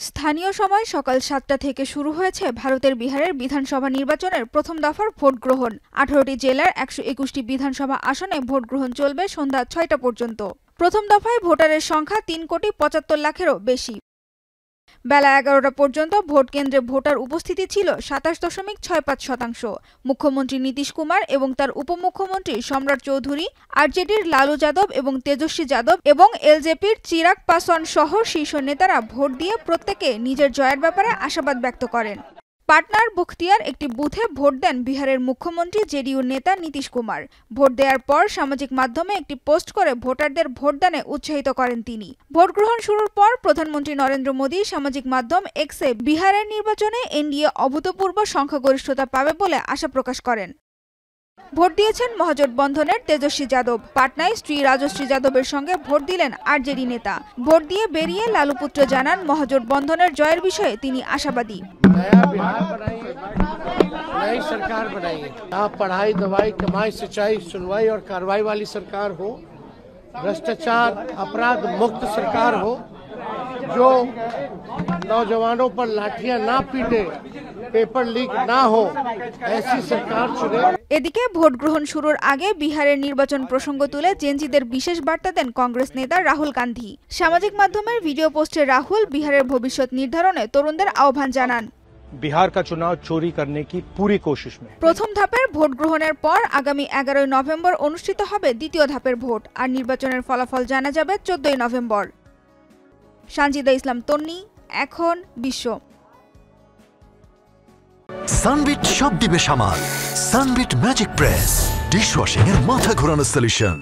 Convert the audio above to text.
স্থানীয় সময় সকাল ৭টা থেকে শুরু হয়েছে ভারতের বিহারের বিধানসভা নির্বাচনের প্রথম দফার ভোট গ্রহণ। ১৮টি জেলার ১২১টি বিধানসভা আসনে ভোট গ্রহণ চলবে সন্ধ্যা ৬টা পর্যন্ত। প্রথম দফায় ভোটারের সংখ্যা ৩,৭৫,০০,০০০-এরও বেশি। বেলা ১১টা পর্যন্ত ভোট কেন্দ্রে ভোটার উপস্থিতি ছিল ২৭.৬৫%। মুখ্যমন্ত্রী নীতিশ কুমার এবং তার উপমুখ্যমন্ত্রী সম্রাট চৌধুরী, আরজেডির লালু যাদব এবং তেজস্বী যাদব এবং এলজেপির চিরাগ পাসওয়ান সহ শীর্ষ নেতারা ভোট দিয়ে প্রত্যেকে নিজের জয়ের ব্যাপারে আশাবাদ ব্যক্ত করেন। পাটনার বখতিয়ার একটি বুথে ভোট দেন বিহারের মুখ্যমন্ত্রী জেডিইউ নেতা নীতিশ কুমার। ভোট দেওয়ার পর সামাজিক মাধ্যমে একটি পোস্ট করে ভোটারদের ভোটদানে উৎসাহিত করেন তিনি। ভোট গ্রহণ শুরুর পর প্রধানমন্ত্রী নরেন্দ্র মোদী সামাজিক মাধ্যম এক্সে বিহারের নির্বাচনে এনডিএ অভূতপূর্ব সংখ্যাগরিষ্ঠতা পাবে বলে আশা প্রকাশ করেন। ভোট দিয়েছেন মহাজোটবন্ধনের তেজস্বী যাদব। পাটনায় স্ত্রী রাজশ্রী যাদবের সঙ্গে ভোট দিলেন আরজেডি নেতা। ভোট দিয়ে বেরিয়ে লালু পুত্র জানান, মহাজোটবন্ধনের জয়ের বিষয়ে তিনি আশাবাদী। नई सरकार बनाइए, यहाँ पढ़ाई, दवाई, कमाई, सिंचाई, सुनवाई और कार्रवाई वाली सरकार हो, भ्रष्टाचार, अपराध मुक्त सरकार हो, जो नौजवानों पर लाठियां ना पीटे, पेपर लीक ना हो, ऐसी सरकार चुने। এদিকে ভোট গ্রহণ শুরুর আগে বিহারের নির্বাচন প্রসঙ্গ তুলে জেনজিদের বিশেষ বার্তা দেন কংগ্রেস নেতা রাহুল গান্ধী। সামাজিক মাধ্যমের ভিডিও পোস্টে রাহুল বিহারের ভবিষ্যৎ নির্ধারণে তরুণদের আহ্বান জানান। बिहार का चुनाव चोरी करने की पूरी कोशिश में। প্রথম ধাপের ভোট গ্রহণের পর আগামী ১১ নভেম্বর অনুষ্ঠিত হবে দ্বিতীয় ধাপের ভোট, আর নির্বাচনের ফলাফল জানা যাবে ১৪ নভেম্বর। সানজিদা ইসলাম তন্নি, এখন বিশ্ব। সানবিট সব দিবে সামাল। সানবিট ম্যাজিক প্রেস ডিশওয়াশিং এর মাথা ঘোরানো সলিউশন।